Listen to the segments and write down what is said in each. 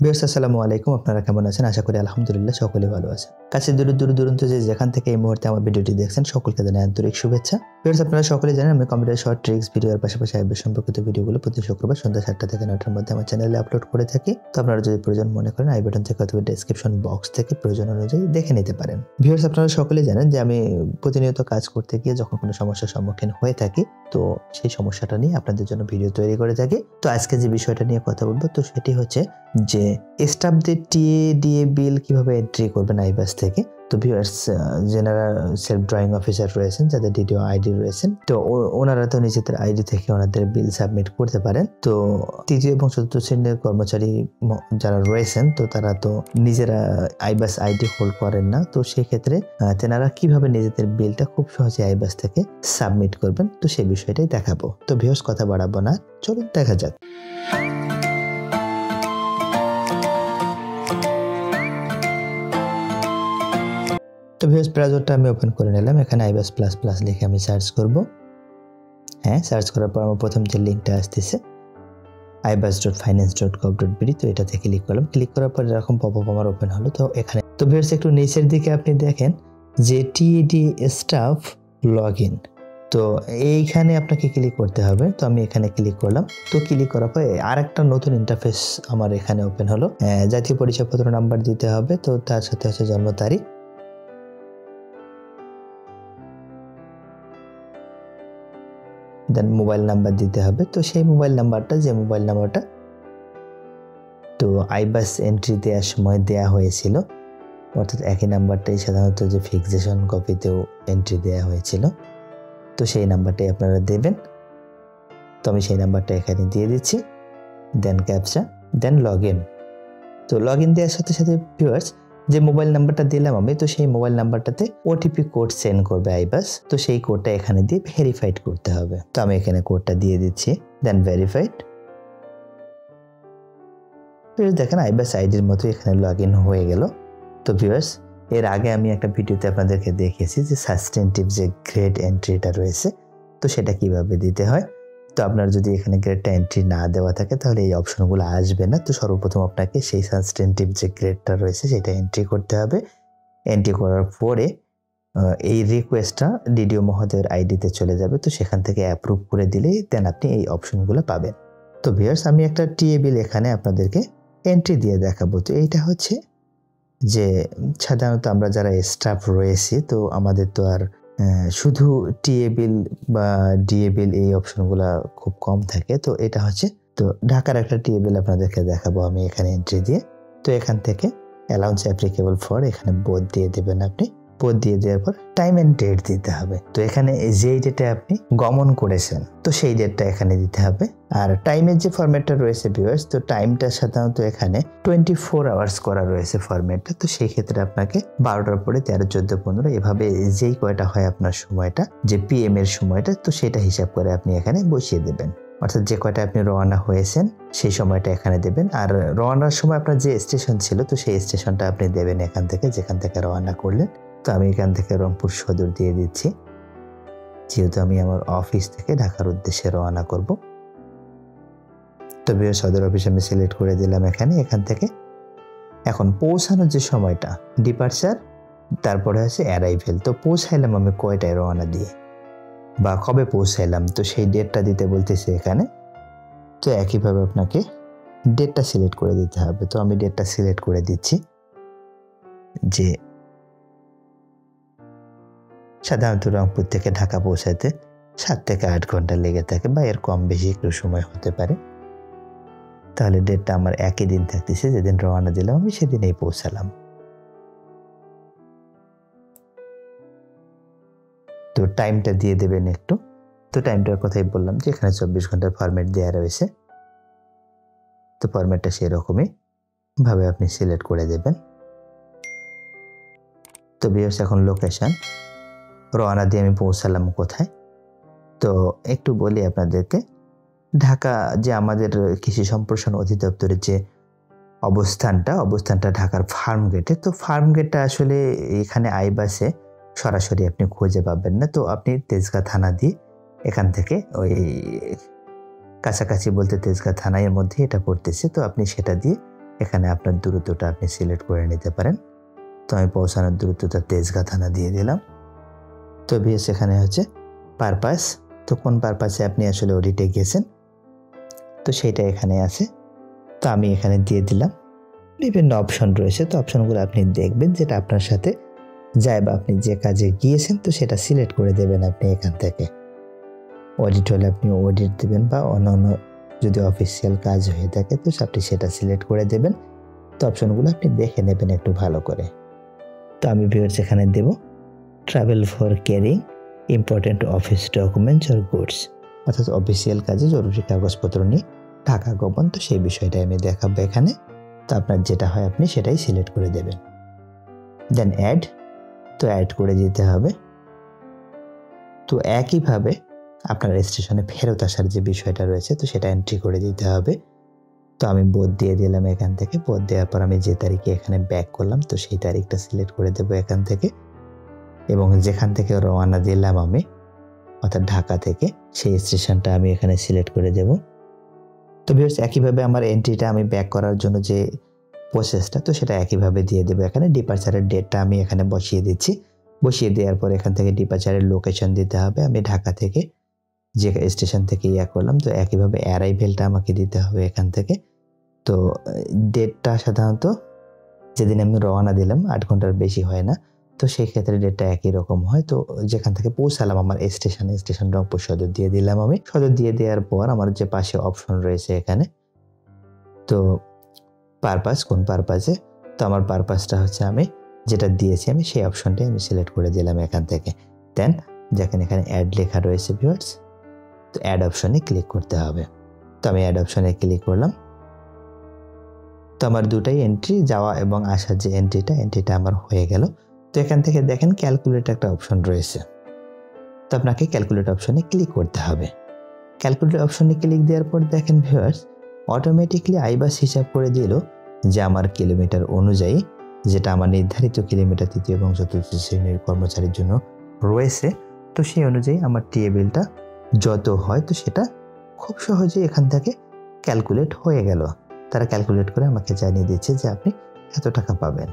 Viewers আসসালামু আলাইকুম, আপনারা কেমন আছেন? আশা করি আলহামদুলিল্লাহ সকলে ভালো আছেন। কাছে দূরান্ত যে যেখান থেকে এই মুহূর্তে আমার ভিডিওটি দেখছেন সকলকে জানাই আন্তরিক শুভেচ্ছা। ভিউয়ার্স আপনারা সকলেই জানেন আমি কম্পিউটার শর্ট ট্রিক্স ভিডিওর পাশাপাশি iBAS সম্পর্কিত ভিডিওগুলো প্রতি শুক্রবার সন্ধ্যা 7টা থেকে 9টার মধ্যে আমার চ্যানেলে আপলোড করে থাকি। তো আপনারা যদি প্রয়োজন মনে করেন আই বাটন থেকে অথবা ডেসক্রিপশন বক্স থেকে প্রয়োজন অনুযায়ী দেখে নিতে পারেন। ভিউয়ার্স আপনারা সকলেই জানেন যে আমি প্রতিনিয়ত কাজ করতে গিয়ে যখন কোনো সমস্যার সম্মুখীন হয়ে থাকি তো সেই সমস্যাটা নিয়ে আপনাদের জন্য ভিডিও তৈরি করে থাকি। তো আজকে যে বিষয়টা নিয়ে কথা বলবো তো সেটি হচ্ছে যে স্টাফদের টিএ ডিএ বিল কিভাবে এন্ট্রি করবেন iBAS থেকে। তো ভিউয়ার্স যারা সেলফ ড্রয়িং অফিসার রয়েছেন, যাদের ডিডিও আইডি রয়েছেন, তো ওনারা তো নিজেদের আইডি থেকে ওনাদের বিল সাবমিট করতে পারেন। তো তৃতীয় এবং চতুর্থ শ্রেণীর কর্মচারী যারা রয়েছেন তো তারা তো নিজেরা iBAS আইডি হোল্ড করেন না। তো সেই ক্ষেত্রে তেনারা কিভাবে নিজেদের বিলটা খুব সহজে iBAS থেকে সাবমিট করবেন তো সেই বিষয়টাই দেখাবো। তো ভিউয়ার্স কথা বাড়াবো না, চলুন দেখা যাক। তো ভিউয়ার্স ব্রাউজারটা আমি ওপেন করে নিলাম। এখানে iBAS প্লাস প্লাস লিখে আমি সার্চ করব। হ্যাঁ, সার্চ করার পর আমার প্রথম যে লিঙ্কটা আসতেছে ibas.finance.gov.bd, তো এটাতে ক্লিক করলাম। ক্লিক করার পর এরকম পপআপ আমার ওপেন হলো। তো এখানে তো ভিউয়ার্স একটু নিচের দিকে আপনি দেখেন যে টিডি স্টাফ লগইন, তো এইখানে আপনাকে ক্লিক করতে হবে। তো আমি এখানে ক্লিক করলাম। তো ক্লিক করার পর আরেকটা নতুন ইন্টারফেস আমার এখানে ওপেন হলো। জাতীয় পরিচয়পত্র নাম্বার দিতে হবে, তো তার সাথে হচ্ছে জন্ম তারিখ, দেন মোবাইল নাম্বার দিতে হবে। তো সেই মোবাইল নাম্বারটা তো iBAS এন্ট্রি দেওয়ার সময় দেয়া হয়েছিল, অর্থাৎ একই নাম্বারটাই সাধারণত যে ফিক্সেশন কপিতেও এন্ট্রি দেওয়া হয়েছিল, তো সেই নাম্বারটাই আপনারা দেবেন। তো আমি সেই নাম্বারটা এখানে দিয়ে দিচ্ছি, দেন ক্যাপচা, দেন লগ ইন। তো লগ ইন দেওয়ার সাথে সাথে ভিউয়ার্স যে মোবাইল নাম্বারটা দিলাম আমি, তো সেই মোবাইল নাম্বারটাতে ওটিপি কোড সেন্ড করবে iBAS। তো সেই কোডটা এখানে দিয়ে ভেরিফাইড করতে হবে। তো আমি এখানে কোডটা দিয়ে দিচ্ছি, দেন ভেরিফাইড। দেখেন iBAS আইডির মতো এখানে লগ ইন হয়ে গেল। তো ভিউয়ার্স এর আগে আমি একটা ভিডিওতে আপনাদেরকে দেখিয়েছি যে সাবস্টেন্টিভ যে গ্রেড এন্ট্রিটা রয়েছে তো সেটা কিভাবে দিতে হয়। তো আপনার যদি এখানে গ্রেডটা এন্ট্রি না দেওয়া থাকে তাহলে এই অপশনগুলো আসবে না। তো সর্বপ্রথম আপনাকে সেই সাবস্টেন্টিভ যে গ্রেডটা রয়েছে সেটা এন্ট্রি করতে হবে। এন্ট্রি করার পরে এই রিকোয়েস্টটা ডিডিও মহোদয়ের আইডিতে চলে যাবে। তো সেখান থেকে অ্যাপ্রুভ করে দিলেই দেন আপনি এই অপশনগুলো পাবেন। তো ভিউয়ার্স আমি একটা টিএ বিল এখানে আপনাদেরকে এন্ট্রি দিয়ে দেখাবো। তো এইটা হচ্ছে যে সাধারণত আমরা যারা স্টাফ রয়েছি তো আমাদের তো আর শুধু টিএ বিল বা ডিএ বিল এই অপশনগুলো খুব কম থাকে। তো এটা হচ্ছে তো ঢাকার একটা টিএ বিল আপনাদেরকে দেখাবো আমি এখানে এন্ট্রি দিয়ে। তো এখান থেকে অ্যালাউন্স অ্যাপ্লিকেবল ফর এখানে বোথ দিয়ে দেবেন। আপনি বোথ দিয়ে দেওয়ার পর টাইম এন্ড ডেট দিতে হবে। তো এখানে যেই ডেটে আপনি গমন করেছেন তো সেই ডেটটা এখানে দিতে হবে। আর টাইমের যে ফরম্যাটটা রয়েছে ভিউয়ার্স, তো টাইমটা সাধারণত এখানে 24 আওয়ার্স করা রয়েছে ফরম্যাটটা। তো সেই ক্ষেত্রে আপনাকে 12টার পরে 13, 14, 15 এভাবে যেই কয়টা হয় আপনার সময়টা, যে পিএম এর সময়টা, তো সেটা হিসাব করে আপনি এখানে বসিয়ে দেবেন। অর্থাৎ যে কয়টা আপনি রওনা হয়েছেন সেই সময়টা এখানে দেবেন। আর রওনার সময় আপনার যে স্টেশন ছিল তো সেই স্টেশনটা আপনি দেবেন এখান থেকে, যেখান থেকে রওনা করলেন। তো আমি এখান থেকে রংপুর সদর দিয়ে দিচ্ছি, যেহেতু আমি আমার অফিস থেকে ঢাকার উদ্দেশ্যে রওনা করব। তো সদর অফিস আমি সিলেক্ট করে দিলাম এখান থেকে। এখন পৌঁছানোর যে সময়টা ডিপার্চার, তারপরে হচ্ছে অ্যারাইভেল। তো পৌঁছাইলাম আমি কয়টায় রওনা দিয়ে বা কবে পৌঁছাইলাম তো সেই ডেটটা দিতে বলতেছে এখানে। তো একইভাবে আপনাকে ডেটটা সিলেক্ট করে দিতে হবে। তো আমি ডেটটা সিলেক্ট করে দিচ্ছি, যে সাধারণত রংপুর থেকে ঢাকা পৌঁছাতে 7 থেকে 8 ঘন্টা লেগে থাকে বা এর কম বেশি একটু সময় হতে পারে। তাহলে ডেটটা আমার একই দিন থাকতেছে, যেদিন রওনা দিলাম আমি সেদিনেই পৌঁছালাম। তো টাইমটা দিয়ে দেবেন একটু। তো টাইমটার কথাই বললাম যে এখানে 24 ঘন্টার ফরম্যাট দেওয়া রয়েছে। তো ফরম্যাটটা সেরকমই ভাবে আপনি সিলেক্ট করে দেবেন। তো ভিউয়ার্স এখন লোকেশন, রওনা দিয়ে আমি পৌঁছালাম কোথায়। তো একটু বলি আপনাদেরকে, ঢাকা যে আমাদের কৃষি সম্প্রসারণ অধিদপ্তরের যে অবস্থানটা ঢাকার ফার্ম গেটে। তো ফার্ম গেটটা আসলে এখানে iBAS-এ সরাসরি আপনি খুঁজে পাবেন না। তো আপনি তেজগাঁ থানা দিয়ে এখান থেকে ওই কাছাকাছি বলতে তেজগাঁ থানার মধ্যে এটা পড়তেছে, তো আপনি সেটা দিয়ে এখানে আপনার দূরত্বটা আপনি সিলেক্ট করে নিতে পারেন। তো আমি পৌঁছানোর দূরত্বটা তেজগাঁ থানা দিয়ে দিলাম। তো ভিউয়ার্স এখানে হচ্ছে পারপাস, তো কোন পারপাসে আপনি আসলে অডিটে গেছেন তো সেটা এখানে আছে। তো আমি এখানে দিয়ে দিলাম। বিভিন্ন অপশন রয়েছে, তো অপশনগুলো আপনি দেখবেন যেটা আপনার সাথে যায় বা আপনি যে কাজে গিয়েছেন তো সেটা সিলেক্ট করে দেবেন আপনি এখান থেকে। অডিট হলে আপনি অডিট দেবেন বা অন্যান্য যদি অফিসিয়াল কাজ হয়ে থাকে তো আপনি সেটা সিলেক্ট করে দেবেন। তো অপশনগুলো আপনি দেখে নেবেন একটু ভালো করে। তো আমি ভিউয়ার্স এখানে দেব travel for carrying important office documents or goods, অর্থাৎ অফিসিয়াল কাজে জরুরি কাগজপত্র নিয়ে ঢাকা গমন, তো সেই বিষয়টাই আমি দেখাবো এখানে। তো আপনার যেটা হয় আপনি সেটাই সিলেক্ট করে দেবেন। দেন অ্যাড, তো অ্যাড করে দিতে হবে। তো একইভাবে আপনার স্টেশনে ফেরত আসার যে বিষয়টা রয়েছে তো সেটা এন্ট্রি করে দিতে হবে। তো আমি বোধ দিয়ে দিলাম এখান থেকে। বোধ দেওয়ার পর আমি যে তারিখে এখানে ব্যাক করলাম তো সেই তারিখটা সিলেক্ট করে দেবো এখান থেকে, এবং যেখান থেকে রওনা দিলাম আমি অর্থাৎ ঢাকা থেকে সেই স্টেশনটা আমি এখানে সিলেক্ট করে দেব। তো ভিউয়ার্স একইভাবে আমার এন্ট্রিটা আমি ব্যাক করার জন্য যে প্রসেসটা তো সেটা একইভাবে দিয়ে দেবো এখানে। ডিপারচারের ডেটটা আমি এখানে বসিয়ে দিচ্ছি। বসিয়ে দেওয়ার পর এখান থেকে ডিপারচারের লোকেশন দিতে হবে। আমি ঢাকা থেকে যে স্টেশন থেকে করলাম তো একইভাবে অ্যারাইভেলটা আমাকে দিতে হবে এখান থেকে। তো ডেটটা সাধারণত যেদিন আমি রওনা দিলাম 8 ঘন্টার বেশি হয় না, তো সেই ক্ষেত্রে ডেটটা একই রকম হয়। তো যেখান থেকে পৌঁছালাম আমার স্টেশন রংপুর সদর দিয়ে দিলাম আমি। সদর দিয়ে দেওয়ার পর আমার যে পাশে অপশন রয়েছে এখানে, তো পারপাস, কোন পারপাসে, তো আমার পারপাসটা হচ্ছে আমি যেটা দিয়েছি আমি সেই অপশনটাই আমি সিলেক্ট করে দিলাম এখান থেকে। দেন যেখানে এখানে অ্যাড লেখা রয়েছে ভিউয়ার্স, তো অ্যাড অপশনে ক্লিক করতে হবে। তো আমি অ্যাড অপশনে ক্লিক করলাম। তো আমার দুটাই এন্ট্রি, যাওয়া এবং আসার যে এন্ট্রিটা আমার হয়ে গেল। তো এখান থেকে দেখেন ক্যালকুলেট একটা অপশন রয়েছে, তো আপনাকে ক্যালকুলেট অপশনে ক্লিক করতে হবে। ক্যালকুলেট অপশনে ক্লিক দেওয়ার পর দেখেন ভিউয়ার্স অটোমেটিকলি আইবাস হিসাব করে দিল যে আমার কিলোমিটার অনুযায়ী, যেটা আমার নির্ধারিত কিলোমিটার তৃতীয় এবং চতুর্থ শ্রেণীর কর্মচারীর জন্য রয়েছে, তো সেই অনুযায়ী আমার টিএ বিলটা যত হয় তো সেটা খুব সহজেই এখান থেকে ক্যালকুলেট হয়ে গেল। তারা ক্যালকুলেট করে আমাকে জানিয়ে দিচ্ছে যে আপনি এত টাকা পাবেন।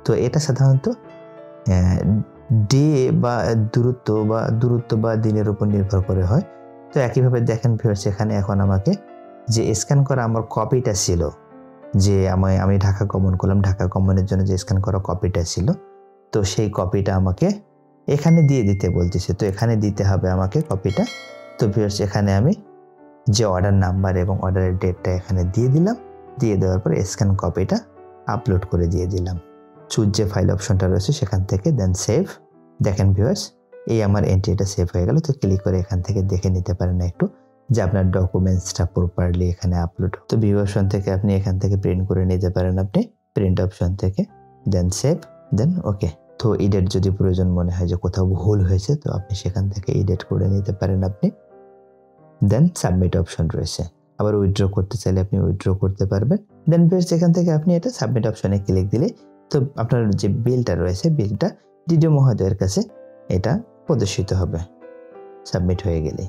তো এটা সাধারণত ডে বা দূরত্ব বা দিনের উপর নির্ভর করে হয়। তো একইভাবে দেখেন ভিউয়ার্স এখানে এখন আমাকে যে স্ক্যান করা আমার কপিটা ছিল, যে আমি ঢাকা গমন করলাম, ঢাকা গমনের জন্য যে স্ক্যান করা কপিটা ছিল তো সেই কপিটা আমাকে এখানে দিয়ে দিতে বলতেছে। তো এখানে দিতে হবে আমাকে কপিটা। তো ভিউয়ার্স এখানে আমি যে অর্ডার নাম্বার এবং অর্ডারের ডেটটা এখানে দিয়ে দিলাম। দিয়ে দেওয়ার পর স্ক্যান কপিটা আপলোড করে দিয়ে দিলাম। চুজ যে ফাইল অপশনটা রয়েছে সেখান থেকে, দেন সেভ। দেখেন ভিউয়ার্স এই আমার এন্ট্রিটা সেভ হয়ে গেল। তো ক্লিক করে এখান থেকে দেখে নিতে পারেন একটু যে আপনার ডকুমেন্টসটা প্রপারলি এখানে আপলোড। তো ভিউ অপশন থেকে আপনি এখান থেকে প্রিন্ট করে নিতে পারেন আপনি প্রিন্ট অপশন থেকে, দেন সেভ, দেন ওকে। তো এডিট যদি প্রয়োজন মনে হয় যে কোথাও ভুল হয়েছে তো আপনি সেখান থেকে এডিট করে নিতে পারেন আপনি। দেন সাবমিট অপশন রয়েছে, আবার উইথড্র করতে চাইলে আপনি উইথড্র করতে পারবেন। দেন ভিউয়ার্স এখান থেকে আপনি এটা সাবমিট অপশনে ক্লিক দিলে তো আপনার যে বিলটা রয়েছে বিলটা ডিডিও মহোদয়ের কাছে এটা প্রদর্শিত হবে সাবমিট হয়ে গেলে।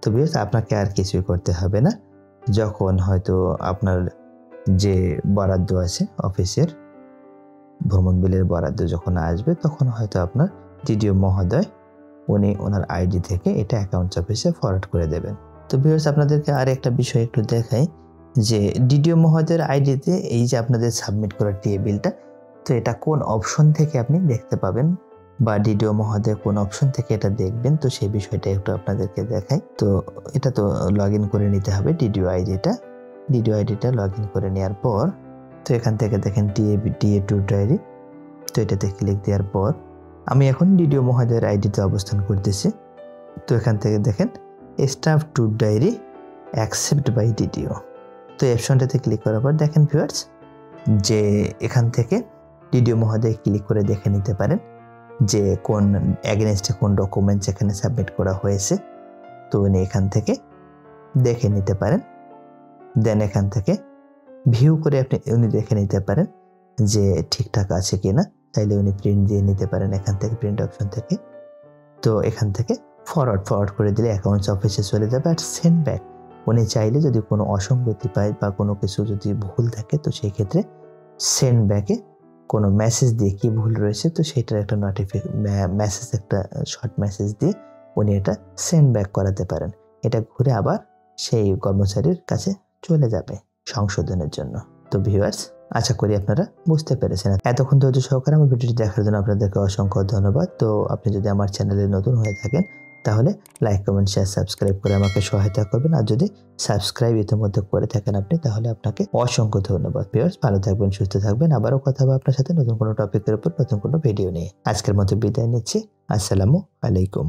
তো ভিউয়ার্স আপনাকে আর কিছুই করতে হবে না। যখন হয়তো আপনার যে বরাদ্দ আছে অফিসের ভ্রমণ বিলের বরাদ্দ যখন আসবে তখন হয়তো আপনার ডিডিও মহোদয় উনি ওনার আইডি থেকে এটা অ্যাকাউন্টস অফিসে ফরওয়ার্ড করে দেবেন। তো ভিউয়ার্স আপনাদেরকে আর একটা বিষয় একটু দেখাই যে ডিডিও মহোদয়ের আইডিতে এই যে আপনাদের সাবমিট করা টিএ বিলটা তো এটা কোন অপশন থেকে আপনি দেখতে পাবেন বা ডিডিও মহোদয় কোন অপশন থেকে এটা দেখবেন তো সেই বিষয়টা একটু আপনাদেরকে দেখাই। তো এটা তো লগ ইন করে নিতে হবে ডিডিও আইডিটা লগ ইন করে নেওয়ার পর তো এখান থেকে দেখেন টিএ ট্যুর ডায়েরি, তো এটাতে ক্লিক দেওয়ার পর আমি এখন ডিডিও মহোদয়ের আইডিতে অবস্থান করতেছি। তো এখান থেকে দেখেন staff tour diary accept by DDO, তো এই অপশনটাতে ক্লিক করার পর দেখেন ভিউয়ার্স যে এখান থেকে ডিডিও মহোদয় ক্লিক করে দেখে নিতে পারেন যে কোন এগেইনস্টে কোন ডকুমেন্টস এখানে সাবমিট করা হয়েছে। তো উনি এখান থেকে দেখে নিতে পারেন। দেন এখান থেকে ভিউ করে উনি দেখে নিতে পারেন যে ঠিকঠাক আছে কিনা, তাইলে উনি প্রিন্ট দিয়ে নিতে পারেন এখান থেকে প্রিন্ট অপশন থেকে। তো এখান থেকে ফরওয়ার্ড করে দিলে অ্যাকাউন্টস অফিসে চলে যাবে। আর সেন্ড ব্যাক উনি চাইলে যদি কোনো অসঙ্গতি পায় বা কোনো কিছু যদি ভুল থাকে তো সেই ক্ষেত্রে সেন্ড ব্যাকে কোনো মেসেজ দিয়ে কি ভুল রয়েছে তো সেটার একটা মেসেজ, একটা শর্ট মেসেজ দিয়ে উনি এটা সেন্ড ব্যাক করাতে পারেন। এটা ঘুরে আবার সেই কর্মচারীর কাছে চলে যাবে সংশোধনের জন্য। তো ভিউয়ার্স, আশা করি আপনারা বুঝতে পেরেছেন। এতক্ষণ ধৈর্য সহকারে আমার ভিডিওটি দেখার জন্য আপনাদেরকে অসংখ্য ধন্যবাদ। তো আপনি যদি আমার চ্যানেলে নতুন হয়ে থাকেন তাহলে লাইক, কমেন্ট, শেয়ার, সাবস্ক্রাইব করে আমাকে সহায়তা করবেন। আর যদি সাবস্ক্রাইব ইতিমধ্যে করে থাকেন আপনি তাহলে আপনাকে অসংখ্য ধন্যবাদ। ভিউয়ার্স, ভালো থাকবেন, সুস্থ থাকবেন। আবারও কথা হবে আপনার সাথে নতুন কোনো টপিকের উপর, নতুন কোনো ভিডিও নিয়ে। আজকের মতো বিদায় নিচ্ছি। আসসালামু আলাইকুম।